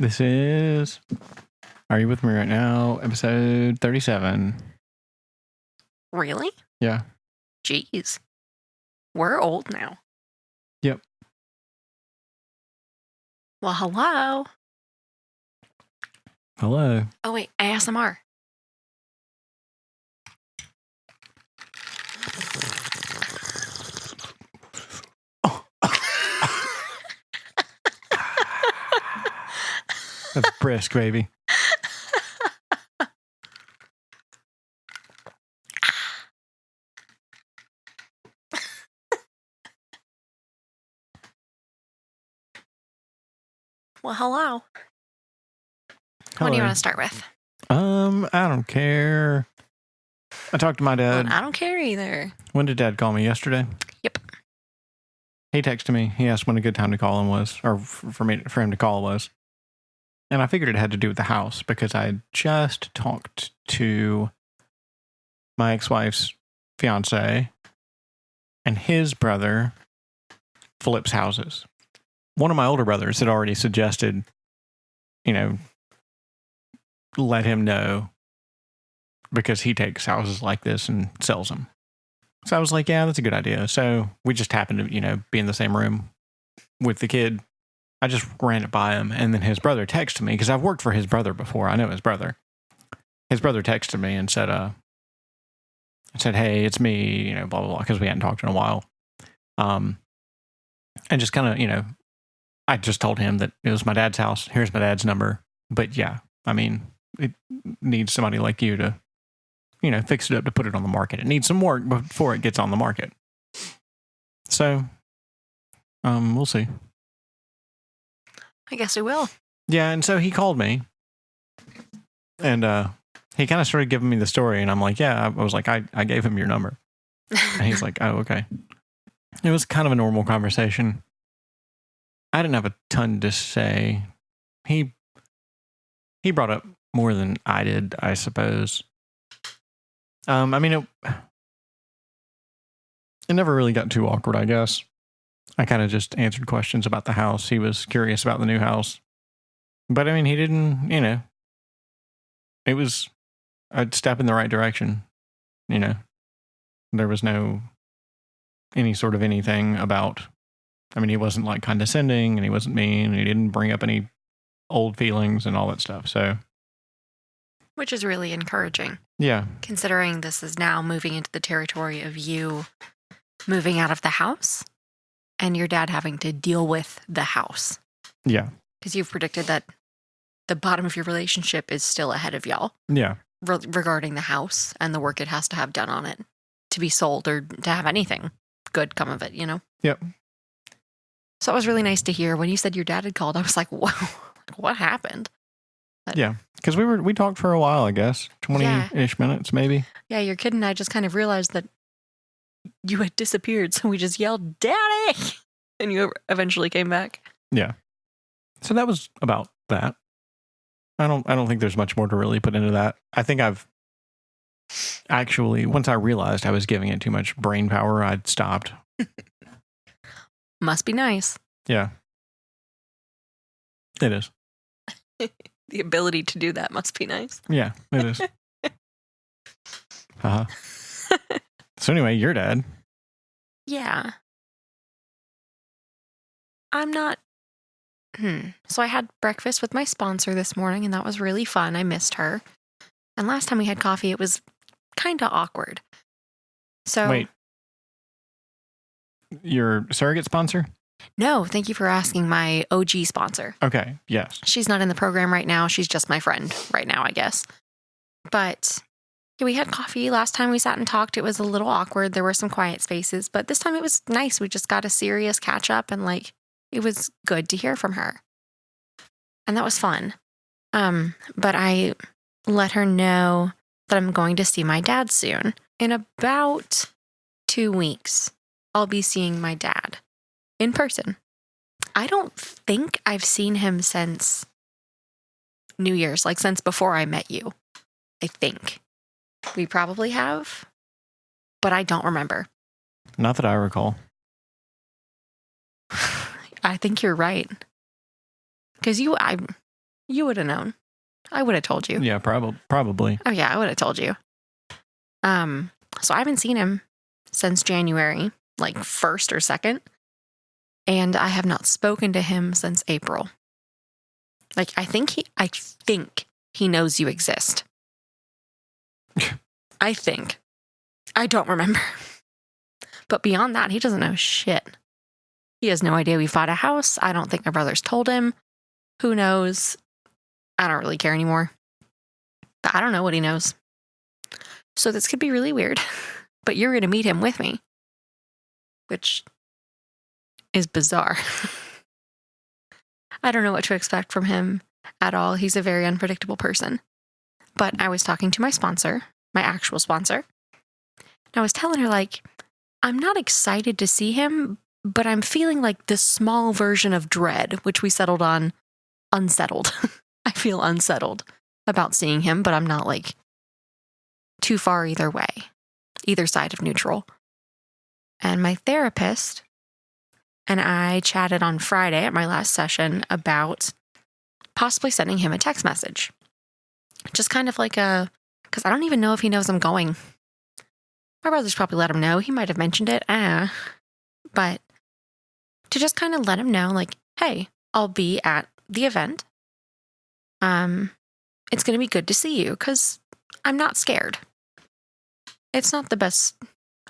This is Are You With Me Right Now? Episode 37. Really? Yeah. Jeez. We're old now. Yep. Well, hello. Hello. Oh, wait. ASMR. That's brisk, baby. Well, hello. What do you want to start with? I don't care. I talked to my dad. Well, I don't care either. When did Dad call me? Yesterday? Yep. He texted me. He asked when a good time to call him was, or for him to call was. And I figured it had to do with the house because I had just talked to my ex-wife's fiance, and his brother flips houses. One of my older brothers had already suggested, let him know because he takes houses like this and sells them. So I was like, yeah, that's a good idea. So we just happened to, be in the same room with the kid. I just ran it by him, and then his brother texted me because I've worked for his brother before. I know his brother. His brother texted me and said, hey, it's me, blah, blah, blah, because we hadn't talked in a while. And just kind of, I just told him that it was my dad's house. Here's my dad's number. But yeah, I mean, it needs somebody like you to, fix it up to put it on the market. It needs some work before it gets on the market. So, we'll see. I guess we will. Yeah, and so he called me. And he kind of started giving me the story. And I'm like, yeah, I was like, I gave him your number. And he's like, oh, okay. It was kind of a normal conversation. I didn't have a ton to say. He brought up more than I did, I suppose. It never really got too awkward, I guess. I kind of just answered questions about the house. He was curious about the new house. But he didn't, it was a step in the right direction. There was no any sort of anything about, he wasn't like condescending and he wasn't mean and he didn't bring up any old feelings and all that stuff. So, which is really encouraging. Yeah. Considering this is now moving into the territory of you moving out of the house and your dad having to deal with the house. Yeah. Because you've predicted that the bottom of your relationship is still ahead of y'all. Yeah. Regarding the house and the work it has to have done on it to be sold or to have anything good come of it, Yep. So it was really nice to hear. When you said your dad had called, I was like, whoa, what happened? But, yeah. Because we talked for a while, I guess. 20-ish minutes, maybe. Yeah, your kid and I just kind of realized that you had disappeared, so we just yelled, Daddy! And you eventually came back. Yeah. So that was about that. I don't think there's much more to really put into that. I think I've actually, once I realized I was giving it too much brain power, I'd stopped. Must be nice. Yeah. It is. The ability to do that must be nice. Yeah, it is. Uh-huh. So anyway, your dad. Yeah. I'm not... So I had breakfast with my sponsor this morning, and that was really fun. I missed her. And last time we had coffee, it was kind of awkward. So... Wait. Your surrogate sponsor? No, thank you for asking. My OG sponsor. Okay, yes. She's not in the program right now. She's just my friend right now, I guess. But yeah, we had coffee. Last time we sat and talked, it was a little awkward. There were some quiet spaces, but this time it was nice. We just got a serious catch up, and it was good to hear from her. And that was fun. But I let her know that I'm going to see my dad soon. In about 2 weeks, I'll be seeing my dad in person. I don't think I've seen him since New Year's, since before I met you. I think. We probably have, but I don't remember. Not that I recall. I think you're right. Because You would have known. I would have told you. Yeah, probably. Oh yeah, I would have told you. So I haven't seen him since January, like 1st or 2nd. And I have not spoken to him since April. Like, I think he knows you exist. I think. I don't remember. But beyond that, he doesn't know shit. He has no idea we bought a house. I don't think my brothers told him. Who knows? I don't really care anymore. But I don't know what he knows. So this could be really weird. But you're going to meet him with me. Which is bizarre. I don't know what to expect from him at all. He's a very unpredictable person. But I was talking to my sponsor, my actual sponsor. And I was telling her, like, I'm not excited to see him, but I'm feeling like this small version of dread, which we settled on unsettled. I feel unsettled about seeing him, but I'm not like too far either way, either side of neutral. And my therapist and I chatted on Friday at my last session about possibly sending him a text message. Just kind of like because I don't even know if he knows I'm going. My brother's probably let him know. He might have mentioned it. But to just kind of let him know, like, hey, I'll be at the event. It's going to be good to see you because I'm not scared. It's not the best.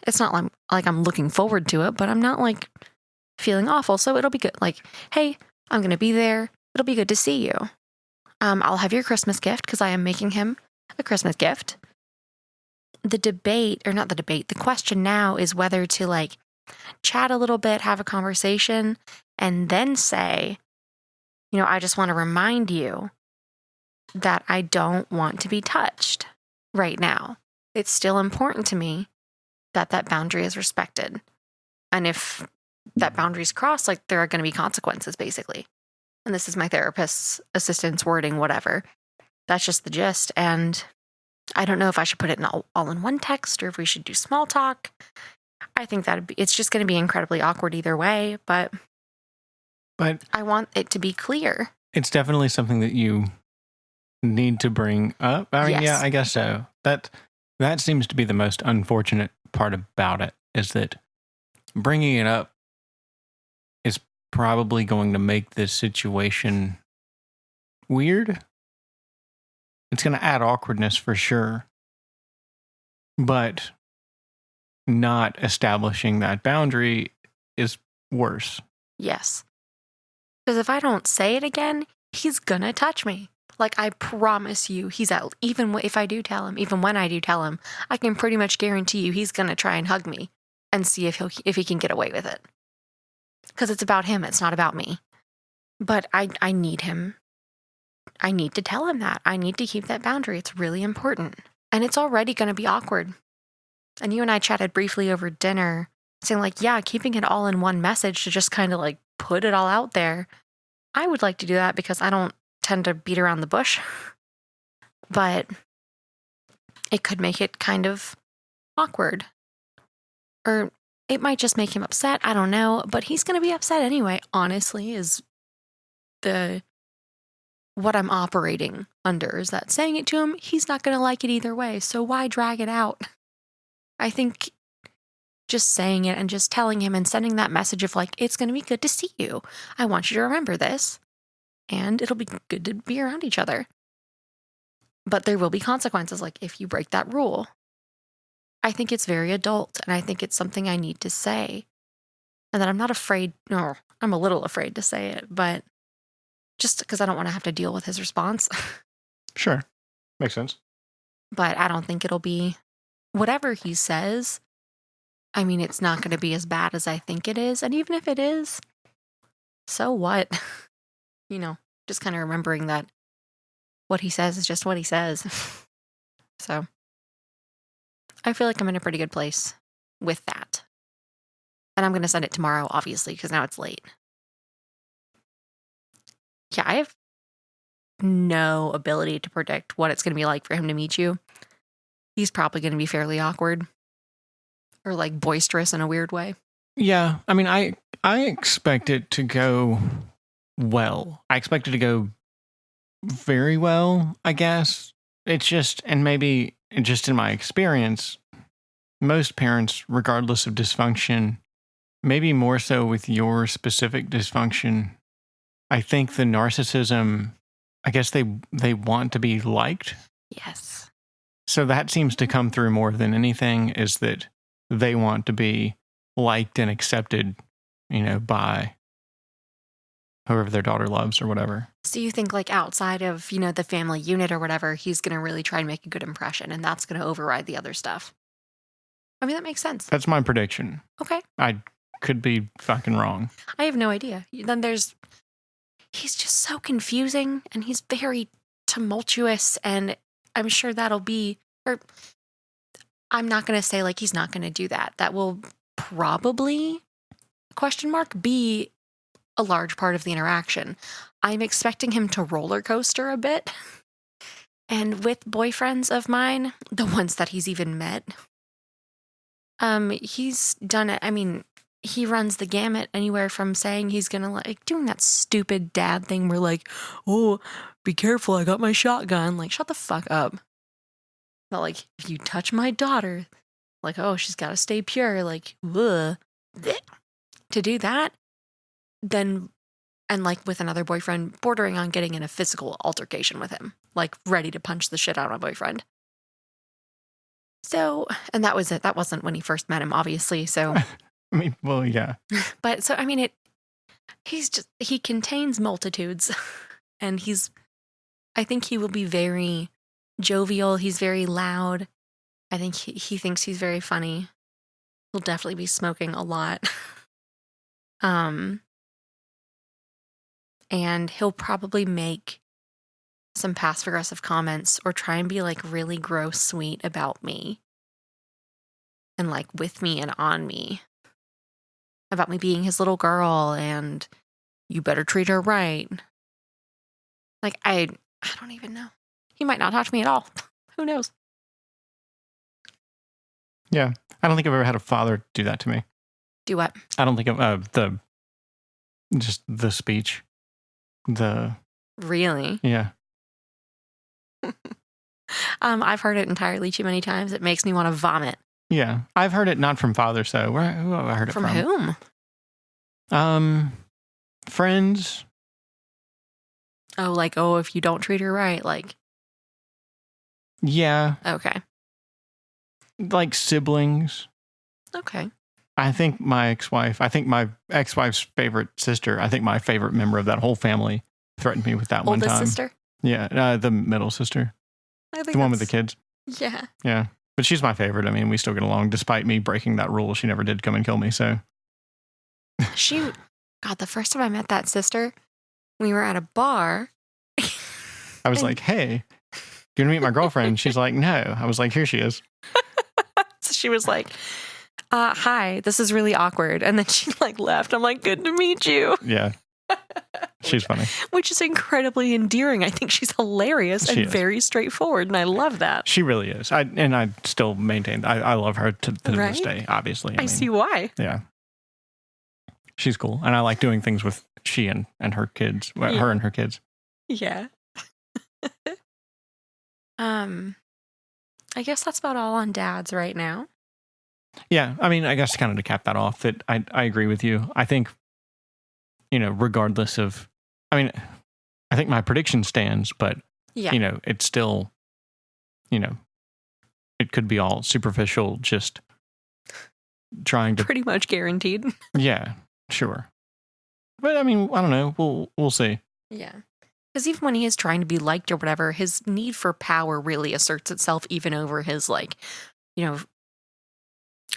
It's not like I'm looking forward to it, but I'm not like feeling awful. So it'll be good. Like, hey, I'm going to be there. It'll be good to see you. I'll have your Christmas gift because I am making him a Christmas gift. The question now is whether to like chat a little bit, have a conversation, and then say, I just want to remind you that I don't want to be touched right now. It's still important to me that boundary is respected. And if that boundary is crossed, like there are going to be consequences, basically. And this is my therapist's assistant's wording, whatever. That's just the gist. And I don't know if I should put it in all in one text or if we should do small talk. I think it's just going to be incredibly awkward either way, but I want it to be clear. It's definitely something that you need to bring up. I mean, Yes. Yeah, I guess so. That seems to be the most unfortunate part about it, is that bringing it up is probably going to make this situation weird. It's going to add awkwardness for sure. But not establishing that boundary is worse. Yes. Because if I don't say it again, he's going to touch me. Like, I promise you, even if I do tell him, even when I do tell him, I can pretty much guarantee you he's going to try and hug me and see if he can get away with it. Because it's about him. It's not about me. But I need him. I need to tell him that. I need to keep that boundary. It's really important. And it's already going to be awkward. And you and I chatted briefly over dinner, saying like, yeah, keeping it all in one message to just kind of like put it all out there. I would like to do that because I don't tend to beat around the bush. But it could make it kind of awkward. Or it might just make him upset. I don't know. But he's going to be upset anyway, honestly, is what I'm operating under. Is that saying it to him, he's not going to like it either way. So why drag it out? I think just saying it and just telling him and sending that message of like, it's going to be good to see you. I want you to remember this. And it'll be good to be around each other. But there will be consequences, like if you break that rule. I think it's very adult, and I think it's something I need to say. And that I'm not afraid, no, I'm a little afraid to say it, but just because I don't want to have to deal with his response. Sure. Makes sense. But I don't think it'll be, whatever he says, I mean, it's not going to be as bad as I think it is. And even if it is, so what? Just kind of remembering that what he says is just what he says. So I feel like I'm in a pretty good place with that. And I'm going to send it tomorrow, obviously, because now it's late. Yeah, I have no ability to predict what it's going to be like for him to meet you. He's probably going to be fairly awkward or like boisterous in a weird way. Yeah, I mean, I expect it to go well. I expect it to go very well, I guess. It's just, and maybe just in my experience, most parents, regardless of dysfunction, maybe more so with your specific dysfunction, I think the narcissism, I guess they want to be liked. Yes. So that seems to come through more than anything, is that they want to be liked and accepted, by whoever their daughter loves or whatever. So you think like outside of, the family unit or whatever, he's going to really try and make a good impression and that's going to override the other stuff. I mean, that makes sense. That's my prediction. Okay. I could be fucking wrong. I have no idea. Then he's just so confusing and he's very tumultuous, and I'm sure that'll be, or I'm not going to say like he's not going to do that. That will probably, ? Be a large part of the interaction. I'm expecting him to roller coaster a bit. And with boyfriends of mine, the ones that he's even met, he's done it. I mean, he runs the gamut anywhere from saying he's gonna like doing that stupid dad thing where like, oh, be careful, I got my shotgun. Like, shut the fuck up. But like, if you touch my daughter, like, oh, she's gotta stay pure. Like, ugh. To do that, then, and like with another boyfriend, bordering on getting in a physical altercation with him, like ready to punch the shit out of my boyfriend. So, and that was it. That wasn't when he first met him, obviously. So, I mean, well, yeah. but so, I mean, he contains multitudes and I think he will be very jovial. He's very loud. I think he thinks he's very funny. He'll definitely be smoking a lot. And he'll probably make some passive aggressive comments or try and be like really gross sweet about me and like with me and on me about me being his little girl and you better treat her right. Like I don't even know. He might not talk to me at all. Who knows? Yeah. I don't think I've ever had a father do that to me. Do what? I don't think just the speech. Really? Yeah. I've heard it entirely too many times. It makes me want to vomit. Yeah. I've heard it not from fathers, so who have I heard it from? From whom? Friends. Oh, like, oh, if you don't treat her right, like. Yeah. Okay. Like siblings. Okay. I think my ex-wife's favorite sister, I think my favorite member of that whole family threatened me with that one time. Oldest sister? Yeah, the middle sister. I think the one with the kids. Yeah. Yeah. But she's my favorite. I mean, we still get along despite me breaking that rule. She never did come and kill me, so. God, the first time I met that sister, we were at a bar. I was like, hey, do you want to meet my girlfriend? She's like, no. I was like, here she is. So she was like, hi, this is really awkward. And then she like left. I'm like, good to meet you. Yeah. She's funny. Which is incredibly endearing. I think she's hilarious and very straightforward. And I love that. She really is. I still maintain, I love her to this day, obviously. I see why. Yeah. She's cool. And I like doing things with she and her kids. Yeah. Her and her kids. Yeah. I guess that's about all on dads right now. Yeah. I mean, I guess kind of to cap that off, that I agree with you. I think, regardless of, I mean, I think my prediction stands, but, it's still, it could be all superficial, just trying to. Pretty much guaranteed. Yeah, sure. But I mean, I don't know. We'll see. Yeah. Because even when he is trying to be liked or whatever, his need for power really asserts itself even over his, like,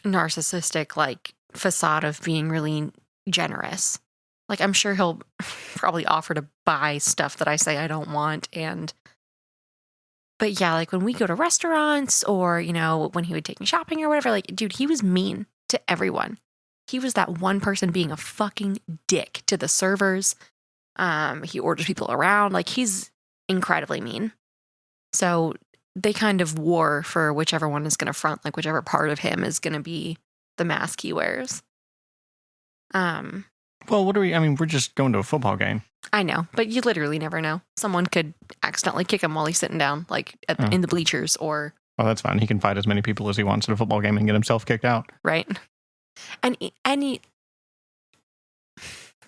narcissistic, like, facade of being really generous. Like, I'm sure he'll probably offer to buy stuff that I say I don't want. But yeah, like when we go to restaurants or, when he would take me shopping or whatever, like, dude, he was mean to everyone. He was that one person being a fucking dick to the servers. He orders people around. Like, he's incredibly mean. So they kind of war for whichever one is going to front, like whichever part of him is going to be the mask he wears. Well, we're just going to a football game. I know, but you literally never know. Someone could accidentally kick him while he's sitting down, like in the bleachers, or... Well, that's fine. He can fight as many people as he wants at a football game and get himself kicked out. Right. And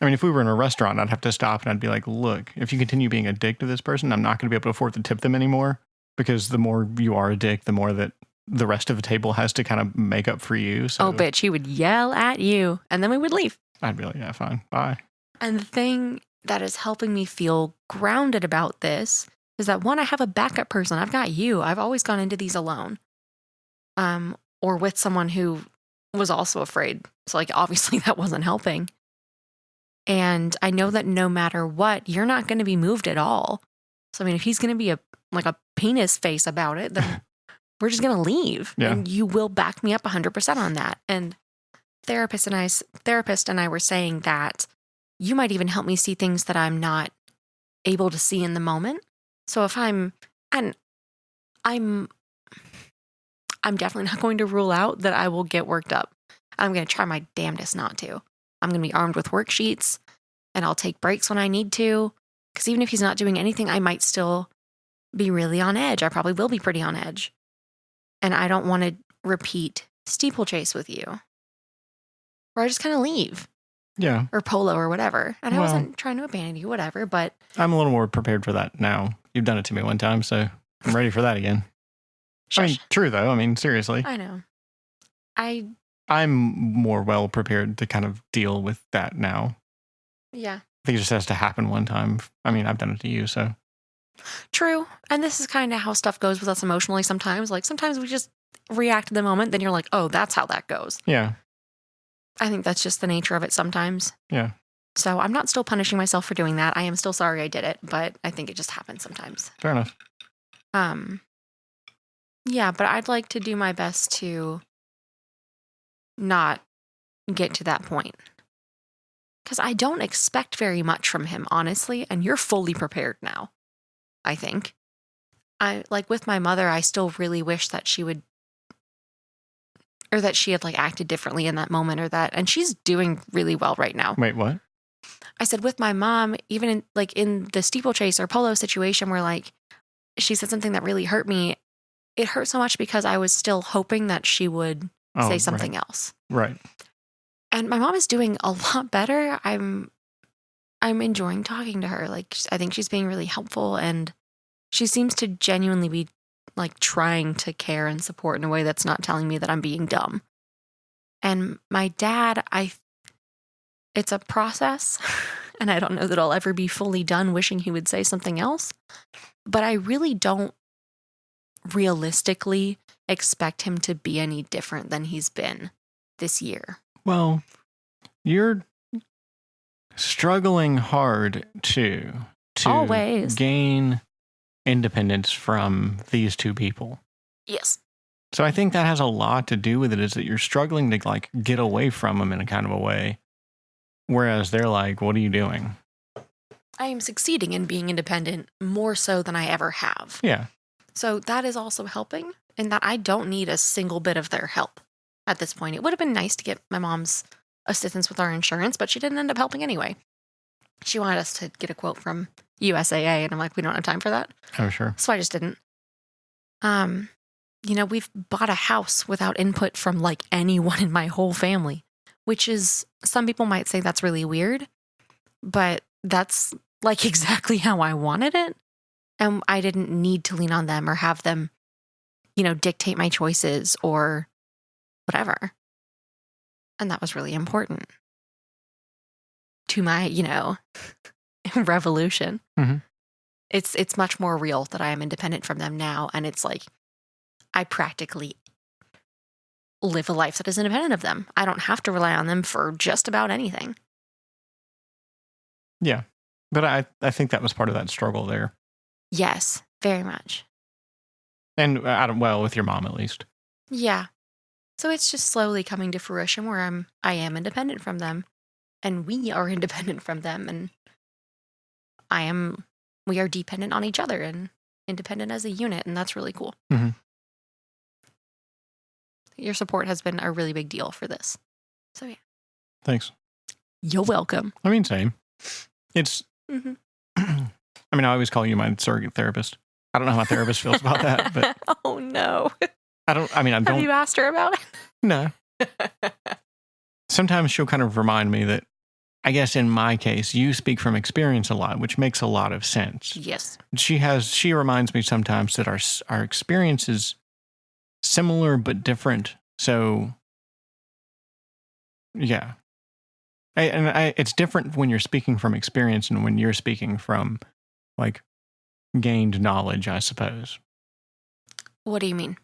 if we were in a restaurant, I'd have to stop and I'd be like, look, if you continue being a dick to this person, I'm not going to be able to afford to tip them anymore, because the more you are a dick, the more that the rest of the table has to kind of make up for you. So oh, bitch, he would yell at you, and then we would leave. I'd be like, yeah, fine, bye. And the thing that is helping me feel grounded about this is that, one, I have a backup person. I've got you. I've always gone into these alone, or with someone who was also afraid. So, like, obviously that wasn't helping. And I know that no matter what, you're not going to be moved at all. So, I mean, if he's going to be a penis face about it, then we're just going to leave. Yeah. And you will back me up 100% on that. And therapist and I were saying that you might even help me see things that I'm not able to see in the moment. So if I'm definitely not going to rule out that I will get worked up. I'm going to try my damnedest not to. I'm going to be armed with worksheets, and I'll take breaks when I need to. Because even if he's not doing anything, I might still be really on edge. I probably will be pretty on edge. And I don't want to repeat steeplechase with you, where I just kind of leave. Yeah. Or polo or whatever. And I wasn't trying to abandon you, whatever, but... I'm a little more prepared for that now. You've done it to me one time, so I'm ready for that again. Shush. I mean, true though. I mean, seriously. I know. I'm more well prepared to kind of deal with that now. Yeah. I think it just has to happen one time. I mean, I've done it to you, so. True. And this is kind of how stuff goes with us emotionally sometimes. Like, sometimes we just react to the moment, then you're like, oh, that's how that goes. Yeah. I think that's just the nature of it sometimes. Yeah. So I'm not still punishing myself for doing that. I am still sorry I did it, but I think it just happens sometimes. Fair enough. Yeah, but I'd like to do my best to not get to that point. Because I don't expect very much from him, honestly, and you're fully prepared now, I think. With my mother, I still really wish that she would, or that she had acted differently in that moment, and she's doing really well right now. Wait, what? I said with my mom, even in the steeplechase or polo situation where she said something that really hurt me, it hurt so much because I was still hoping that she would say something else. Right. And my mom is doing a lot better. I'm enjoying talking to her. I think she's being really helpful, and she seems to genuinely be trying to care and support in a way that's not telling me that I'm being dumb. And my dad, it's a process, and I don't know that I'll ever be fully done wishing he would say something else, but I really don't realistically expect him to be any different than he's been this year. Well, you're struggling hard to always gain independence from these two people. Yes. So I think that has a lot to do with it, is that you're struggling to get away from them in a kind of a way. Whereas they're like, what are you doing? I am succeeding in being independent more so than I ever have. Yeah. So that is also helping in that I don't need a single bit of their help at this point. It would have been nice to get my mom's assistance with our insurance, but she didn't end up helping anyway. She wanted us to get a quote from USAA, and I'm like, we don't have time for that. Oh, sure. So I just didn't. We've bought a house without input from anyone in my whole family, which is, some people might say that's really weird, but that's exactly how I wanted it. And I didn't need to lean on them or have them, dictate my choices or whatever. And that was really important to my, revolution. Mm-hmm. It's much more real that I am independent from them now. And it's I practically live a life that is independent of them. I don't have to rely on them for just about anything. Yeah. But I think that was part of that struggle there. Yes, very much. And with your mom at least. Yeah. So it's just slowly coming to fruition where I am independent from them, and we are independent from them, and we are dependent on each other and independent as a unit, and that's really cool. Mm-hmm. Your support has been a really big deal for this. So yeah. Thanks. You're welcome. I mean, same. It's, Mm-hmm. I mean, I always call you my surrogate therapist. I don't know how my therapist feels about that, but Oh, no. I don't Have you asked her about No. Sometimes she'll kind of remind me that, I guess in my case, you speak from experience a lot, which makes a lot of sense. Yes. She reminds me sometimes that our experience is similar but different. So, yeah. It's different when you're speaking from experience and when you're speaking from, like, gained knowledge, I suppose. What do you mean?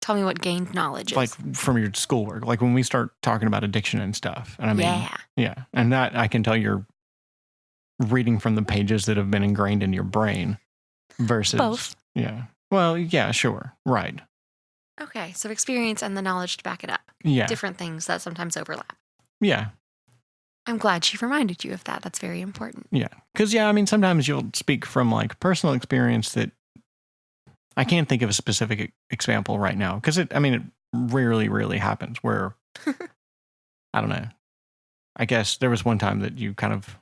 Tell me what gained knowledge is. Like from your schoolwork, like when we start talking about addiction and stuff. And I mean, yeah. And that I can tell you're reading from the pages that have been ingrained in your brain versus both. Yeah. Well, yeah, sure. Right. Okay. So experience and the knowledge to back it up. Yeah. Different things that sometimes overlap. Yeah. I'm glad she reminded you of that. That's very important. Yeah. Because, I mean, sometimes you'll speak from like personal experience that I can't think of a specific example right now because it rarely happens where, I don't know. I guess there was one time that you kind of,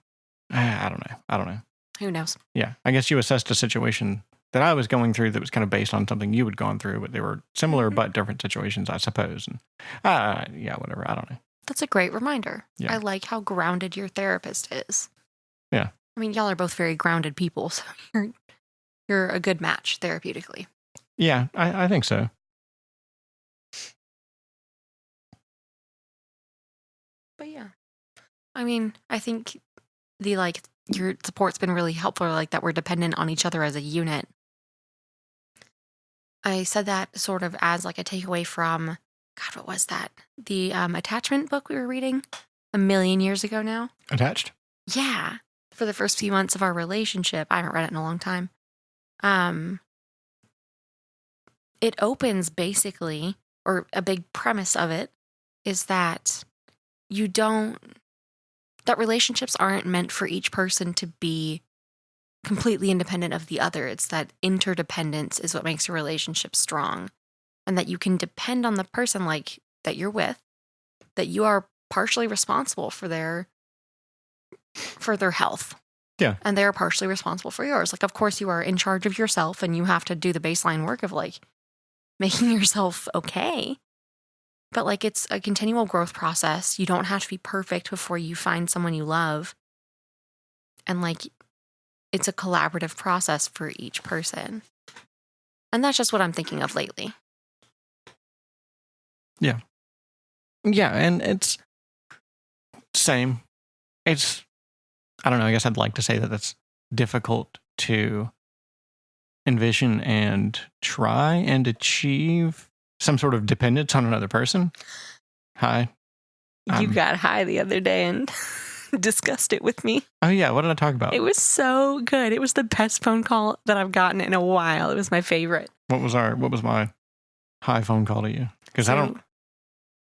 I don't know. Who knows? Yeah. I guess you assessed a situation that I was going through that was kind of based on something you had gone through, but they were similar but different situations, I suppose. And yeah, whatever. I don't know. That's a great reminder. Yeah. I like how grounded your therapist is. Yeah. I mean, y'all are both very grounded people, so you're a good match therapeutically. Yeah, I think so. But yeah. I mean, I think your support's been really helpful, like that we're dependent on each other as a unit. I said that sort of as like a takeaway from, God, what was that? The attachment book we were reading a million years ago now. Attached? Yeah. For the first few months of our relationship. I haven't read it in a long time. It opens basically, or a big premise of it is that that relationships aren't meant for each person to be completely independent of the other. It's that interdependence is what makes a relationship strong. And that you can depend on the person like that you're with, that you are partially responsible for their health. Yeah. And they're partially responsible for yours. Like, of course, you are in charge of yourself and you have to do the baseline work of like making yourself okay. But like, it's a continual growth process. You don't have to be perfect before you find someone you love. And like, it's a collaborative process for each person. And that's just what I'm thinking of lately. Yeah. Yeah, and it's same. It's, I don't know, I guess I'd like to say that that's difficult to envision and try and achieve some sort of dependence on another person. Hi. You got high the other day and discussed it with me. Oh, yeah. What did I talk about? It was so good. It was the best phone call that I've gotten in a while. It was my favorite. What was my high phone call to you? Because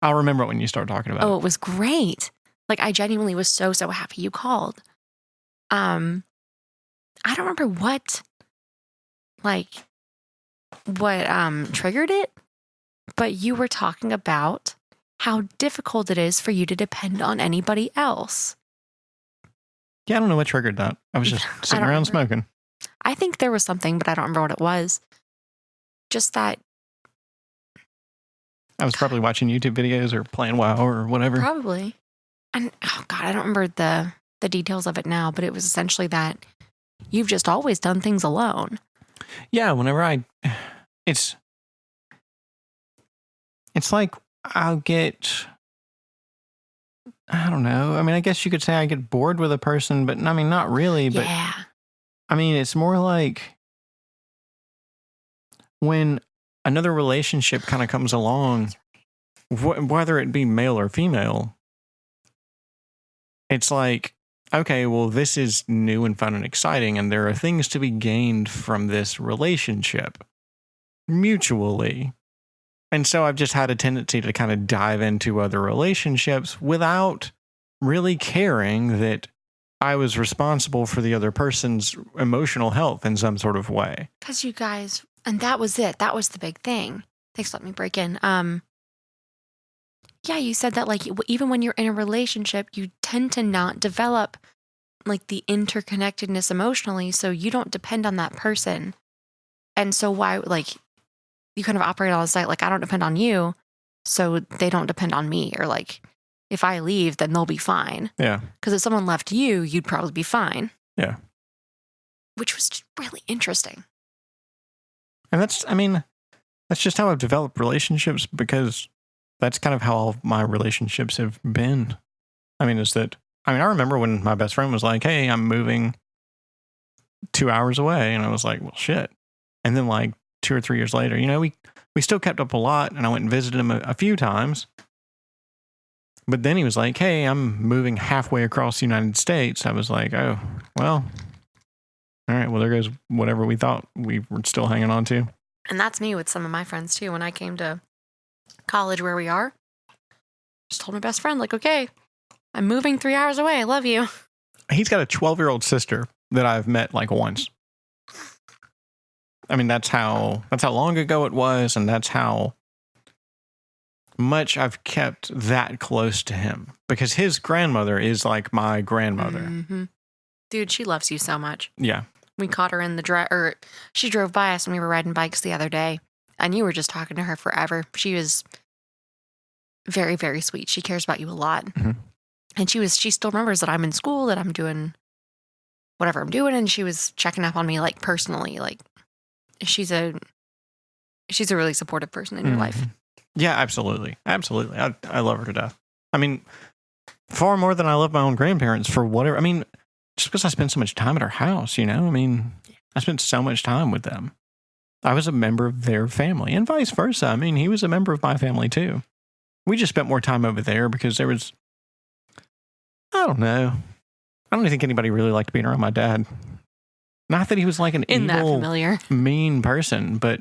I'll remember it when you start talking about it. Oh, it was great. Like, I genuinely was so happy you called. I don't remember what triggered it, but you were talking about how difficult it is for you to depend on anybody else. Yeah, I don't know what triggered that. I was just sitting around smoking. I think there was something, but I don't remember what it was. Just that. I was probably watching YouTube videos or playing WoW or whatever. Probably. And, oh God, I don't remember the details of it now, but it was essentially that you've just always done things alone. Yeah, whenever it's like I'll get, I don't know. I mean, I guess you could say I get bored with a person, but I mean, not really. But yeah. I mean, it's more like when another relationship kind of comes along, whether it be male or female, it's like, okay, well, this is new and fun and exciting, and there are things to be gained from this relationship mutually. And so I've just had a tendency to kind of dive into other relationships without really caring that I was responsible for the other person's emotional health in some sort of way. Because you guys, and that was it. That was the big thing. Thanks, let me break in. Yeah, you said that like even when you're in a relationship, you tend to not develop like the interconnectedness emotionally, so you don't depend on that person. And so why like you kind of operate on the site like I don't depend on you, so they don't depend on me, or like if I leave, then they'll be fine. Yeah. Because if someone left you, you'd probably be fine. Yeah. Which was just really interesting. And that's just how I've developed relationships, because that's kind of how all of my relationships have been. I remember when my best friend was like, hey, I'm moving 2 hours away. And I was like, well, shit. And then like 2 or 3 years later, we still kept up a lot, and I went and visited him a few times. But then he was like, hey, I'm moving halfway across the United States. I was like, oh, well, all right, well, there goes whatever we thought we were still hanging on to. And that's me with some of my friends too. When I came to college where we are, just told my best friend, like, okay, I'm moving 3 hours away. I love you. He's got a 12-year-old sister that I've met like once. I mean, that's how long ago it was, and that's how much I've kept that close to him, because his grandmother is like my grandmother. Mm-hmm. Dude, she loves you so much. Yeah. We caught her in the she drove by us when we were riding bikes the other day, and you were just talking to her forever. She was very, very sweet. She cares about you a lot. Mm-hmm. And she still remembers that I'm in school, that I'm doing whatever I'm doing, and she was checking up on me like personally. Like she's a really supportive person in your life. Yeah, absolutely. Absolutely. I love her to death. I mean, far more than I love my own grandparents for whatever. I mean, just because I spend so much time at our house, I spent so much time with them. I was a member of their family, and vice versa. I mean, he was a member of my family too. We just spent more time over there because there was, I don't know. I don't think anybody really liked being around my dad. Not that he was like an evil, mean person, but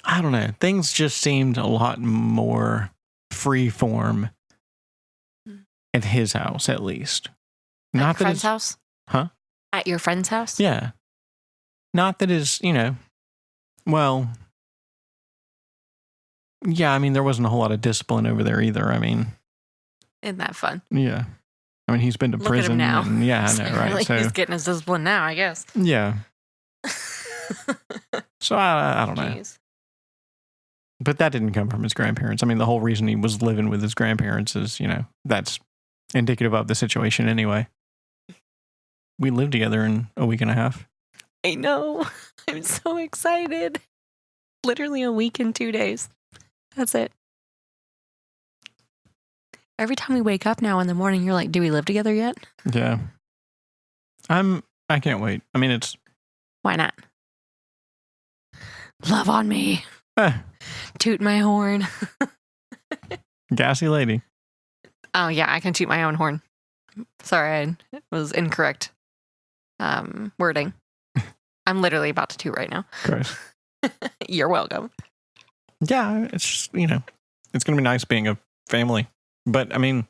I don't know. Things just seemed a lot more free form at his house, at least. At your friend's house? Huh? At your friend's house? Yeah. Not that his, well, yeah, I mean, there wasn't a whole lot of discipline over there either. I mean, isn't that fun? Yeah. I mean, he's been to prison. Look at him now. And, yeah, I know, right? Like, so he's getting his discipline now, I guess. Yeah. So I don't know. Jeez. But that didn't come from his grandparents. I mean, the whole reason he was living with his grandparents is, that's indicative of the situation anyway. We lived together in a week and a half. I know. I'm so excited. Literally a week and 2 days. That's it. Every time we wake up now in the morning, you're like, do we live together yet? Yeah. I can't wait. I mean, why not? Love on me. Toot my horn. Gassy lady. Oh, yeah, I can toot my own horn. Sorry, I was incorrect wording. I'm literally about to toot right now. Gross. You're welcome. Yeah, it's just, it's going to be nice being a family. But, I mean,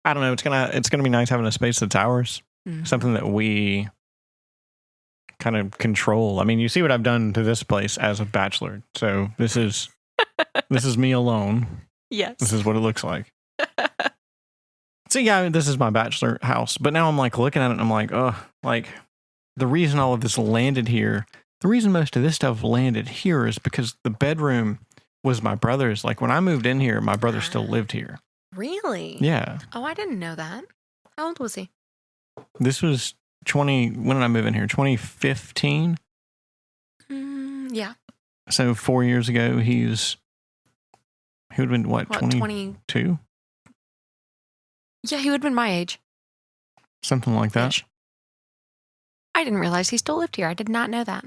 I don't know. It's gonna be nice having a space that's ours. Mm-hmm. Something that we kind of control. I mean, you see what I've done to this place as a bachelor. So this is me alone. Yes. This is what it looks like. So yeah, this is my bachelor house. But now I'm like looking at it and I'm like, oh, like the reason all of this landed here, the reason most of this stuff landed here is because the bedroom was my brother's. Like when I moved in here, my brother still lived here. Really? Yeah. Oh, I didn't know that. How old was he? This was when did I move in here? 2015? Yeah. So 4 years ago, he would have been, what 22? Yeah, he would have been my age. Something like that. Ish. I didn't realize he still lived here. I did not know that.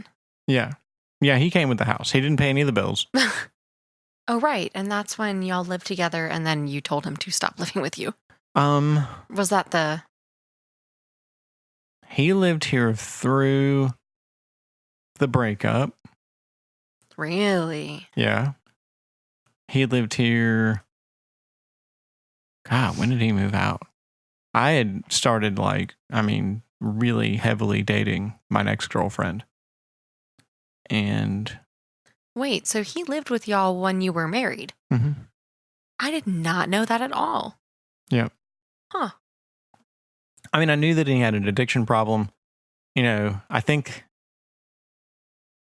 Yeah. Yeah, he came with the house. He didn't pay any of the bills. Oh, right. And that's when y'all lived together and then you told him to stop living with you. Was that He lived here through the breakup. Really? Yeah. He lived here. God, when did he move out? I had started really heavily dating my next girlfriend. And Wait, so he lived with y'all when you were married? Mm-hmm. I did not know that at all. Yeah. Huh. I mean, I knew that he had an addiction problem. I think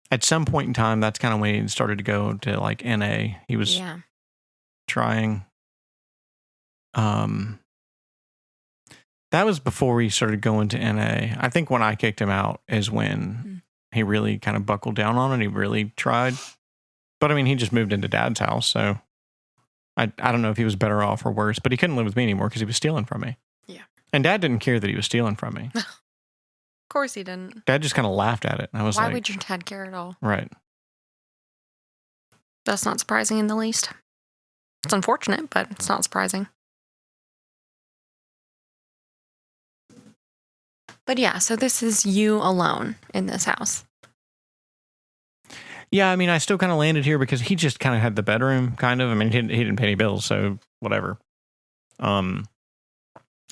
at some point in time, that's kind of when he started to go to like NA. He was trying. That was before he started going to NA. I think when I kicked him out is when he really kind of buckled down on it. He really tried. But I mean, he just moved into Dad's house, so I don't know if he was better off or worse, but he couldn't live with me anymore because he was stealing from me. Yeah. And Dad didn't care that he was stealing from me. Of course he didn't. Dad just kind of laughed at it. And I was Why like, would your dad care at all? Right. That's not surprising in the least. It's unfortunate, but it's not surprising. But yeah, so this is you alone in this house. Yeah, I mean, I still kind of landed here because he just kind of had the bedroom, kind of. I mean, he didn't pay any bills, so whatever.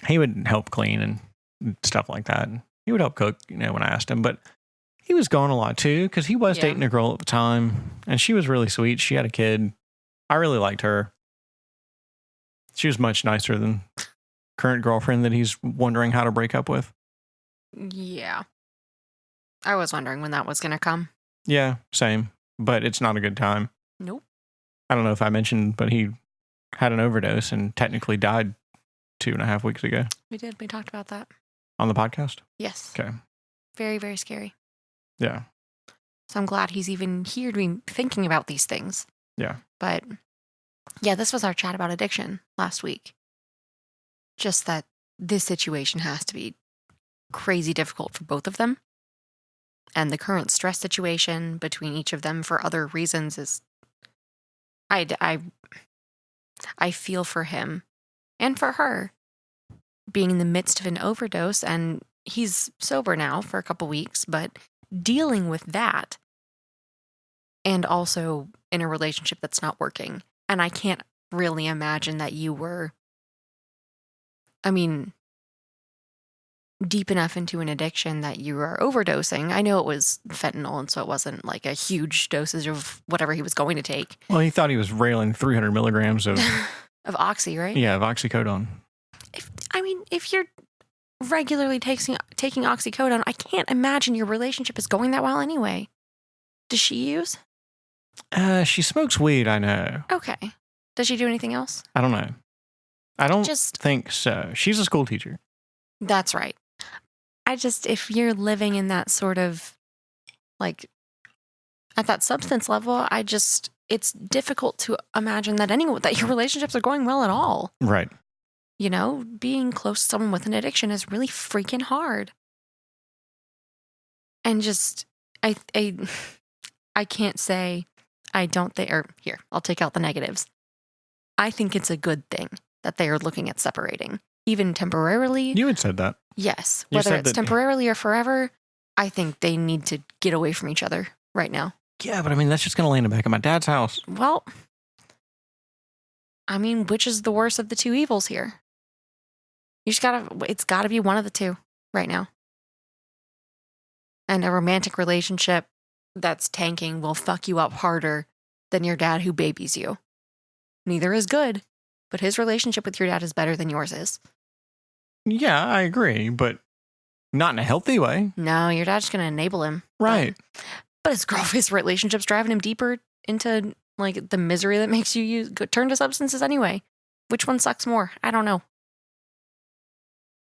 He would help clean and stuff like that. He would help cook, when I asked him. But he was gone a lot too because he was dating a girl at the time, and she was really sweet. She had a kid. I really liked her. She was much nicer than current girlfriend that he's wondering how to break up with. Yeah. I was wondering when that was going to come. Yeah, same. But it's not a good time. Nope. I don't know if I mentioned, but he had an overdose and technically died 2.5 weeks ago. We did. We talked about that. On the podcast? Yes. Okay. Very, very scary. Yeah. So I'm glad he's even here to be thinking about these things. Yeah. But yeah, this was our chat about addiction last week. Just that this situation has to be crazy difficult for both of them. And the current stress situation between each of them for other reasons is... I feel for him and for her being in the midst of an overdose, and he's sober now for a couple weeks, but dealing with that and also in a relationship that's not working. And I can't really imagine that you were, deep enough into an addiction that you were overdosing. I know it was fentanyl, and so it wasn't like a huge dosage of whatever he was going to take. Well, he thought he was railing 300 milligrams of... of oxy, right? Yeah, of oxycodone. If you're regularly taking oxycodone, I can't imagine your relationship is going that well anyway. Does she use? She smokes weed, I know. Okay. Does she do anything else? I don't know. I don't think so. She's a school teacher. That's right. If you're living in that sort of, like, at that substance level, it's difficult to imagine that your relationships are going well at all. Right. Being close to someone with an addiction is really freaking hard. And I can't say I don't think, or here, I'll take out the negatives. I think it's a good thing that they are looking at separating, even temporarily. You had said that. Yes. Whether it's temporarily or forever, I think they need to get away from each other right now. Yeah, but that's just going to land him back at my dad's house. Well, which is the worst of the two evils here? It's gotta be one of the two right now. And a romantic relationship that's tanking will fuck you up harder than your dad who babies you. Neither is good, but his relationship with your dad is better than yours is. Yeah, I agree, but not in a healthy way. No, your dad's going to enable him. Right. But his relationship's driving him deeper into like the misery that makes you turn to substances anyway. Which one sucks more? I don't know.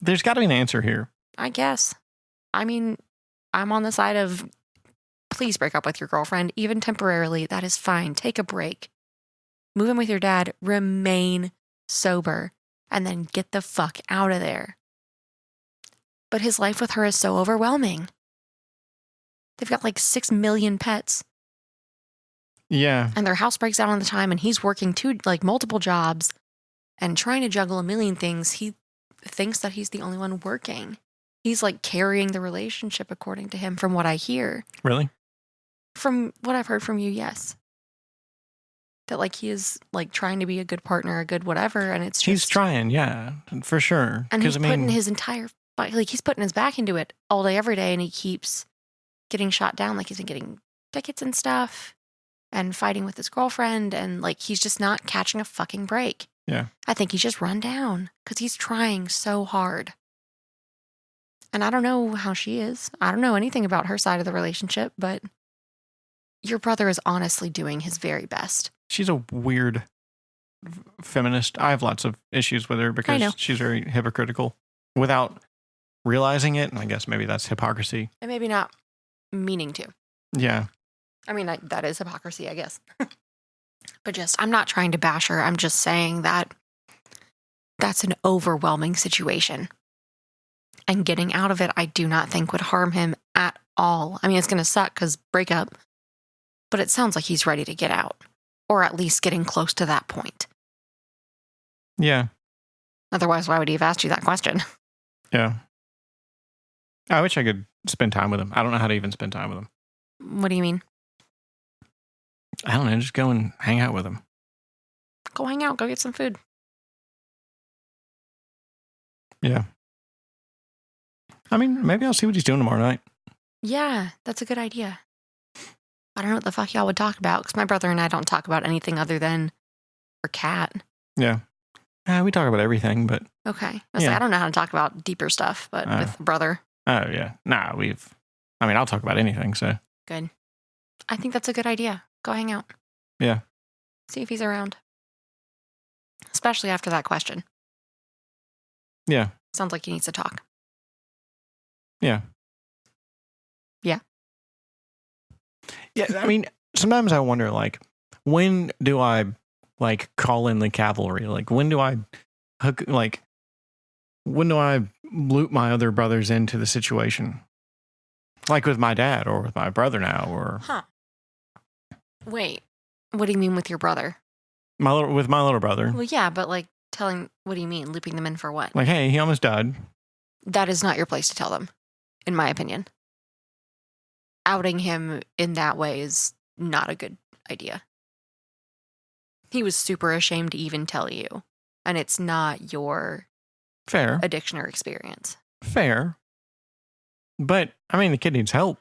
There's got to be an answer here. I guess. I'm on the side of please break up with your girlfriend, even temporarily. That is fine. Take a break. Move in with your dad. Remain sober. And then get the fuck out of there. But his life with her is so overwhelming. They've got like 6 million pets. Yeah. And their house breaks down all the time, and he's working multiple jobs and trying to juggle a million things. He thinks that he's the only one working. He's carrying the relationship according to him, from what I hear. Really? From what I've heard from you, yes. That he is trying to be a good partner, a good whatever, and it's just... He's trying, yeah, for sure. And he's putting his entire... he's putting his back into it all day, every day, and he keeps getting shot down. He's been getting tickets and stuff. and fighting with his girlfriend, and like he's just not catching a fucking break. Yeah. I think he's just run down because he's trying so hard. And I don't know how she is. I don't know anything about her side of the relationship, but your brother is honestly doing his very best. She's a weird feminist. I have lots of issues with her because she's very hypocritical without realizing it. And I guess maybe that's hypocrisy. And maybe not meaning to. Yeah. I mean, that is hypocrisy, I guess. But just, I'm not trying to bash her. I'm just saying that that's an overwhelming situation. And getting out of it, I do not think would harm him at all. I mean, it's going to suck because breakup, but it sounds like he's ready to get out, or at least getting close to that point. Yeah. Otherwise, why would he have asked you that question? Yeah. I wish I could spend time with him. I don't know how to even spend time with him. What do you mean? I don't know. Just go and hang out with him. Go hang out. Go get some food. Yeah. I mean, maybe I'll see what he's doing tomorrow night. Yeah, that's a good idea. I don't know what the fuck y'all would talk about because my brother and I don't talk about anything other than our cat. Yeah. We talk about everything, but... Okay. I don't know how to talk about deeper stuff, but with brother. Oh, yeah. I'll talk about anything, so... Good. I think that's a good idea. Go hang out. Yeah. See if he's around. Especially after that question. Yeah. Sounds like he needs to talk. Yeah. Yeah. Yeah, I mean, sometimes I wonder, like, when do I, like, call in the cavalry? Like, when do I loop my other brothers into the situation? Like with my dad or with my brother now, or... Huh. Wait, what do you mean with your brother? With my little brother. Well, yeah, but, like, what do you mean? Looping them in for what? Like, hey, he almost died. That is not your place to tell them, in my opinion. Outing him in that way is not a good idea. He was super ashamed to even tell you, and it's not your Fair addiction or experience. Fair. But, I mean, the kid needs help.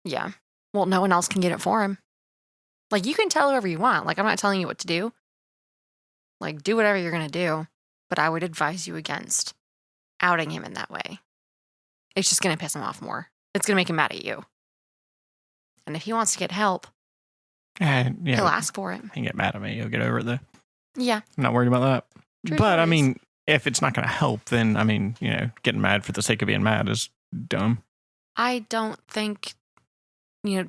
Yeah. Well, no one else can get it for him. Like, you can tell whoever you want. Like, I'm not telling you what to do. Like, do whatever you're going to do. But I would advise you against outing him in that way. It's just going to piss him off more. It's going to make him mad at you. And if he wants to get help, he'll ask for it. He can get mad at me. He'll get over it, though. Yeah. I'm not worried about that. True but, stories. I mean, if it's not going to help, then, I mean, getting mad for the sake of being mad is dumb. I don't think,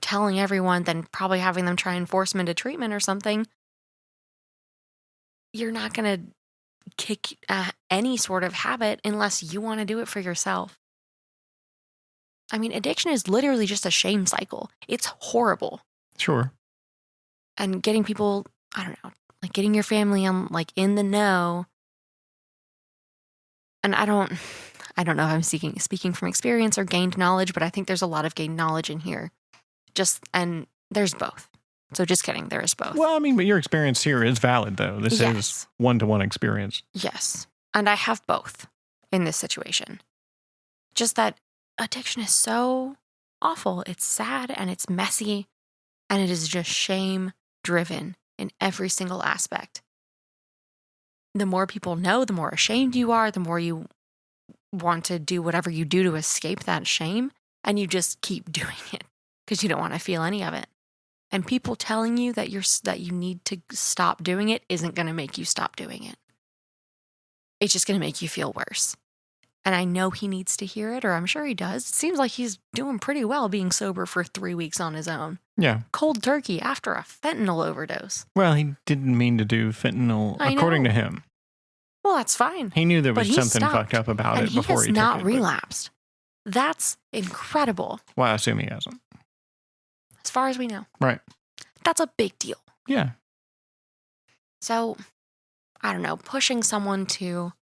telling everyone, then probably having them try and force them into treatment or something, you're not going to kick any sort of habit unless you want to do it for yourself. I mean, addiction is literally just a shame cycle. It's horrible. Sure. And getting people, I don't know, like getting your family on, like, in the know. And I don't know if I'm speaking from experience or gained knowledge, but I think there's a lot of gained knowledge in here. And there's both. So just kidding, there is both. Well, I mean, but your experience here is valid, though. This is one-to-one experience. Yes. And I have both in this situation. Just that addiction is so awful. It's sad and it's messy, and it is just shame-driven in every single aspect. The more people know, the more ashamed you are, the more you want to do whatever you do to escape that shame, and you just keep doing it because you don't want to feel any of it. And people telling you that you need to stop doing it isn't going to make you stop doing it. It's just going to make you feel worse. And I know he needs to hear it, or I'm sure he does. It seems like he's doing pretty well being sober for 3 weeks on his own. Yeah. Cold turkey after a fentanyl overdose. Well, he didn't mean to do fentanyl, according to him. Well, that's fine. He knew there was something fucked up about it before he took it. He has not relapsed. That's incredible. Well, I assume he hasn't. As far as we know. Right. That's a big deal. Yeah. So, I don't know, pushing someone to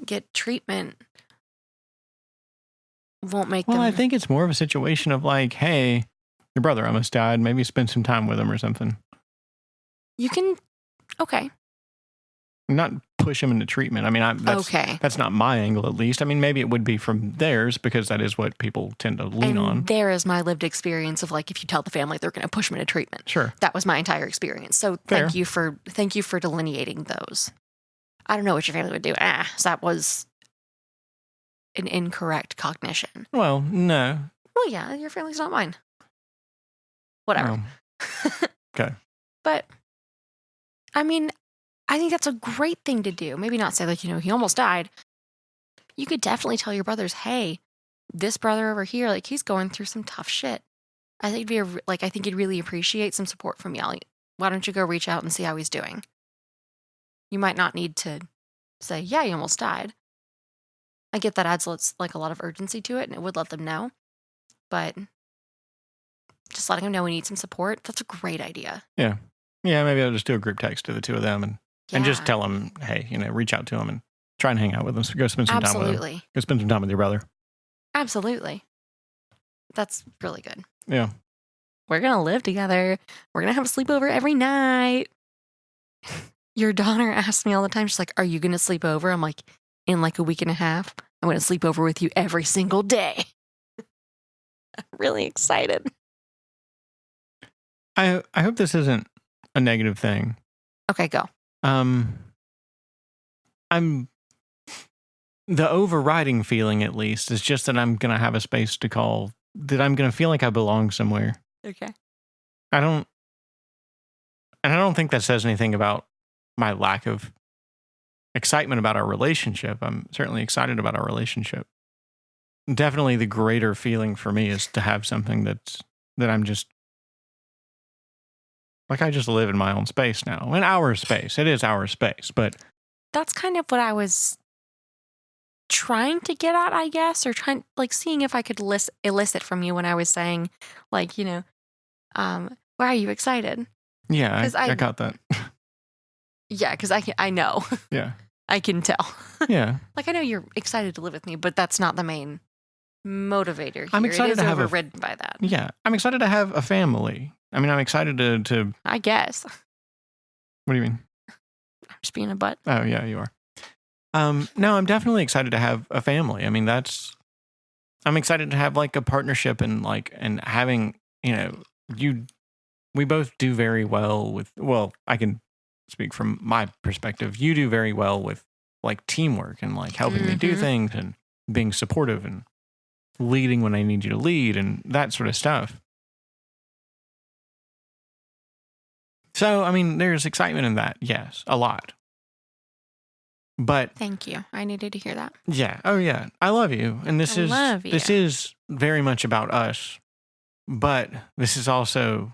get treatment won't make them... Well, I think it's more of a situation of like, hey, your brother almost died. Maybe spend some time with him or something. You can... Okay. not push them into treatment. I mean, that's not my angle, at least. I mean, maybe it would be from theirs because that is what people tend to lean on. There is my lived experience of like, if you tell the family, they're going to push them into treatment. Sure. That was my entire experience. So thank you for delineating those. I don't know what your family would do. So that was an incorrect cognition. Well, no. Well, yeah, your family's not mine. Whatever. Okay. But, I mean, I think that's a great thing to do. Maybe not say like, he almost died. You could definitely tell your brothers, hey, this brother over here, like he's going through some tough shit. I think I think he'd really appreciate some support from y'all. Why don't you go reach out and see how he's doing? You might not need to say, yeah, he almost died. I get that adds like a lot of urgency to it, and it would let them know. But just letting them know we need some support, that's a great idea. Yeah. Yeah, maybe I'll just do a group text to the two of them and just tell them, hey, reach out to them and try and hang out with them. So go spend some time with them. Go spend some time with your brother. Absolutely. That's really good. Yeah. We're going to live together. We're going to have a sleepover every night. Your daughter asks me all the time, she's like, are you going to sleep over? I'm like, in like a week and a half, I'm going to sleep over with you every single day. I'm really excited. I hope this isn't a negative thing. Okay, go. The overriding feeling, at least, is just that I'm going to have a space to call, that I'm going to feel like I belong somewhere. Okay. I don't think that says anything about my lack of excitement about our relationship. I'm certainly excited about our relationship. Definitely the greater feeling for me is to have something that I'm just, like I just live in my own space now. In our space. It is our space, but that's kind of what I was trying to get at, I guess, or seeing if I could elicit from you when I was saying, like, why are you excited? Yeah, I got that. Yeah, because I know. Yeah. I can tell. Yeah. Like, I know you're excited to live with me, but that's not the main motivator here. I'm excited to have overridden by that. Yeah. I'm excited to have a family. I mean, I'm excited to I guess. What do you mean? I'm just being a butt. Oh, yeah, you are. No, I'm definitely excited to have a family. I mean, I'm excited to have like a partnership and having, we both do very well with, well, I can speak from my perspective. You do very well with like teamwork and like helping me do things and being supportive and leading when I need you to lead and that sort of stuff. So, I mean, there's excitement in that. Yes, a lot. But thank you. I needed to hear that. Yeah. Oh, yeah. I love you. And this is very much about us. But this is also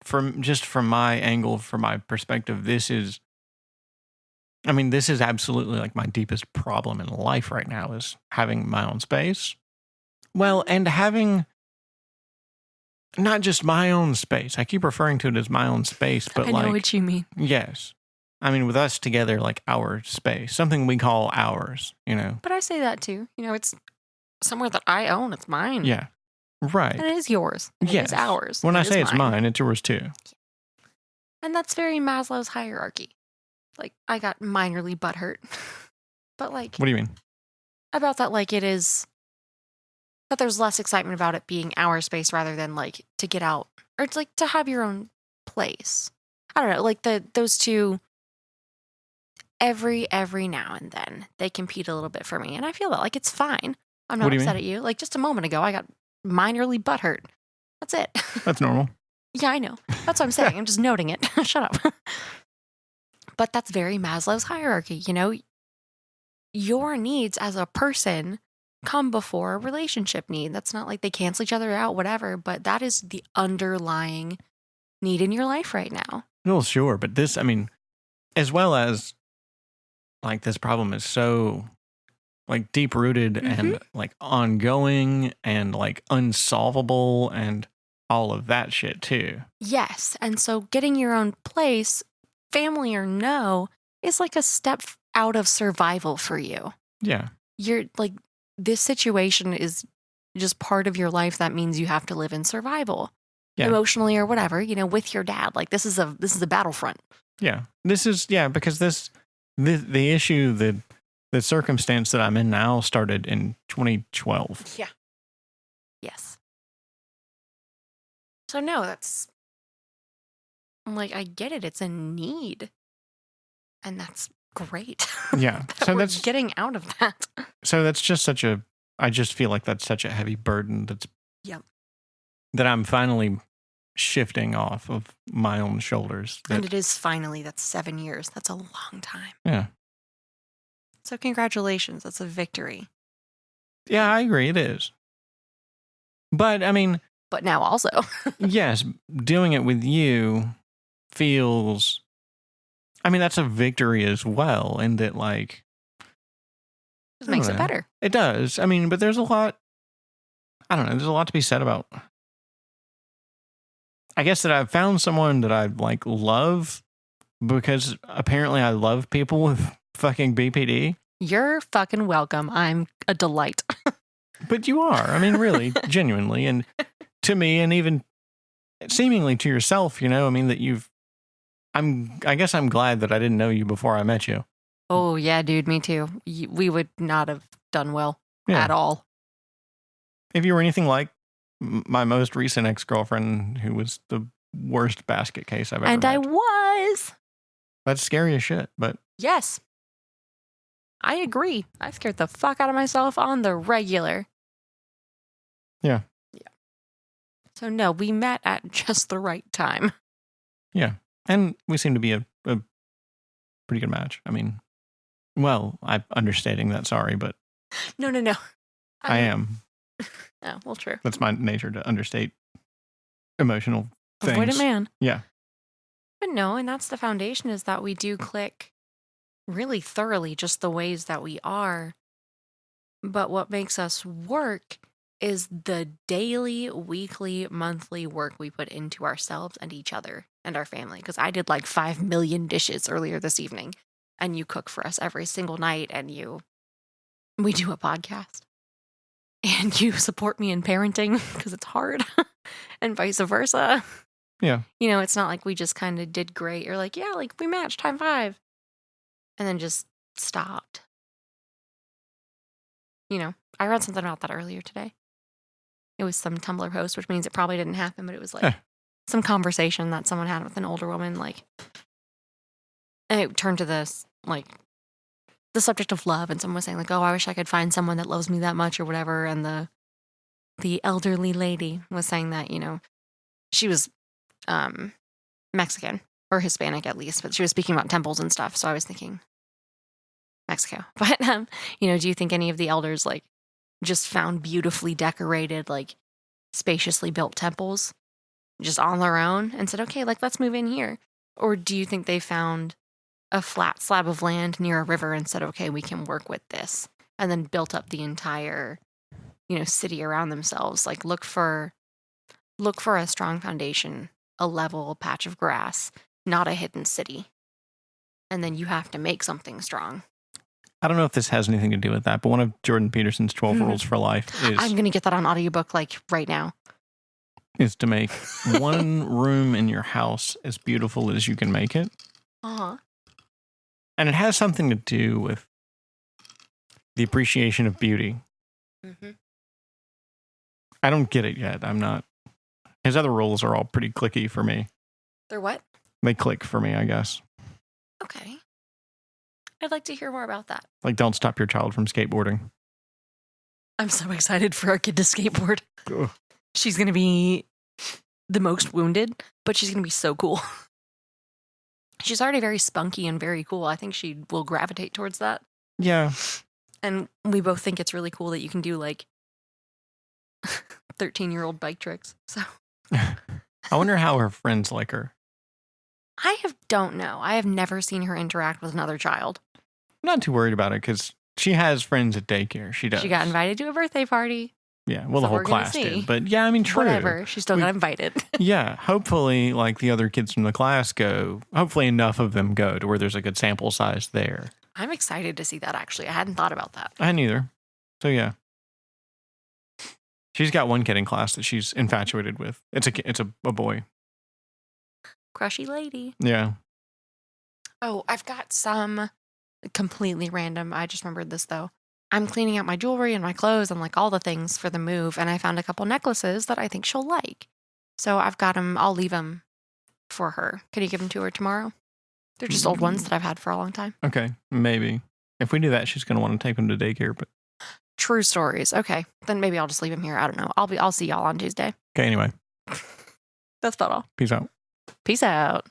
from my angle, from my perspective, this is absolutely like my deepest problem in life right now is having my own space. Well, and having not just my own space. I keep referring to it as my own space, but I know what you mean. Yes. I mean, with us together, like our space, something we call ours, But I say that too. It's somewhere that I own. It's mine. Yeah. Right. And it is yours. Yes. It is ours. When I say it's mine, it's yours too. And that's very Maslow's hierarchy. Like, I got minorly butthurt. But like... What do you mean? About that, like, it is... That there's less excitement about it being our space rather than like to get out. Or it's like to have your own place. I don't know. Like those two... Every now and then they compete a little bit for me, and I feel that like it's fine. I'm not upset at you. Like just a moment ago, I got minorly butthurt. That's it. That's normal. Yeah, I know. That's what I'm saying. I'm just noting it. Shut up. But that's very Maslow's hierarchy. Your needs as a person come before a relationship need. That's not like they cancel each other out, whatever. But that is the underlying need in your life right now. Well, sure, but this, I mean, as well as. Like this problem is so like deep rooted and like ongoing and like unsolvable and all of that shit too. Yes. And so getting your own place, family or no, is like a step out of survival for you. Yeah. You're like, this situation is just part of your life. That means you have to live in survival emotionally or whatever, with your dad. Like this is a battlefront. Yeah. Because the issue, the circumstance that I'm in now started in 2012. Yeah. Yes. So no, that's like, I get it. It's a need. And that's great. Yeah. that we're getting out of that. So that's just I just feel like that's such a heavy burden Yep. that I'm finally shifting off of my own shoulders. And it is finally, that's 7 years. That's a long time. Yeah. So congratulations. That's a victory. Yeah, I agree. It is. But I mean, but now also, yes, doing it with you feels, I mean, that's a victory as well. And that like, it makes it better. It does. I mean, but there's a lot, I don't know, there's a lot to be said about, I guess that I've found someone that I like love because apparently I love people with fucking BPD. You're fucking welcome. I'm a delight. But you are. I mean, really, genuinely. And to me, and even seemingly to yourself, you know, I mean, that I guess I'm glad that I didn't know you before I met you. Oh, yeah, dude, me too. We would not have done well at all. If you were anything like my most recent ex-girlfriend, who was the worst basket case I've ever met. I was. That's scary as shit, but. Yes. I agree. I scared the fuck out of myself on the regular. Yeah. Yeah. So no, we met at just the right time. Yeah. And we seem to be a pretty good match. I mean, well, I'm understating that, sorry, but. No. I am. Oh, well, true. That's my nature, to understate emotional things. Avoidant man. Yeah. But no, and that's the foundation, is that we do click really thoroughly, just the ways that we are. But what makes us work is the daily, weekly, monthly work we put into ourselves and each other and our family. Because I did like 5 million dishes earlier this evening, and you cook for us every single night, and we do a podcast. And you support me in parenting because it's hard, and vice versa. Yeah. You know, it's not like we just kind of did great. You're like, yeah, like we matched, time 5. And then just stopped. You know, I read something about that earlier today. It was some Tumblr post, which means it probably didn't happen, but it was like some conversation that someone had with an older woman, like, and it turned to this, like, the subject of love, and someone was saying like, oh, I wish I could find someone that loves me that much or whatever. And the elderly lady was saying that, you know, she was Mexican or Hispanic at least, but she was speaking about temples and stuff. So I was thinking Mexico. But you know, do you think any of the elders like just found beautifully decorated, like spaciously built temples just on their own and said, okay, like let's move in here? Or do you think they found a flat slab of land near a river and said, okay, we can work with this, and then built up the entire, you know, city around themselves? Like look for a strong foundation, a level patch of grass, not a hidden city. And then you have to make something strong. I don't know if this has anything to do with that, but one of Jordan Peterson's 12 rules for life is... I'm going to get that on audiobook like right now. Is to make one room in your house as beautiful as you can make it. Uh-huh. And it has something to do with the appreciation of beauty. Mm-hmm. I don't get it yet. I'm not... His other rules are all pretty clicky for me. They're what? They click for me, I guess. Okay. I'd like to hear more about that. Like, don't stop your child from skateboarding. I'm so excited for our kid to skateboard. Ugh. She's going to be the most wounded, but she's going to be so cool. She's already very spunky and very cool. I think she will gravitate towards that. Yeah. And we both think it's really cool that you can do like 13-year-old bike tricks. So I wonder how her friends like her. don't know. I have never seen her interact with another child. I'm not too worried about it because she has friends at daycare. She does. She got invited to a birthday party. Yeah, well, the whole class did. But yeah, I mean, true. Whatever. She still got invited. Yeah, hopefully, like the other kids from the class go. Hopefully, enough of them go to where there's a good sample size there. I'm excited to see that, actually. I hadn't thought about that. I hadn't either. So yeah, she's got one kid in class that she's infatuated with. It's a boy. Crushy lady. Yeah. Oh, I've got some completely random. I just remembered this though. I'm cleaning out my jewelry and my clothes and like all the things for the move, and I found a couple necklaces that I think she'll like. So I've got them. I'll leave them for her. Can you give them to her tomorrow? They're just old ones that I've had for a long time. Okay, maybe. If we do that, she's going to want to take them to daycare. But True stories. Okay, then maybe I'll just leave them here. I don't know. I'll see y'all on Tuesday. okay, anyway. That's about all. Peace out. Peace out.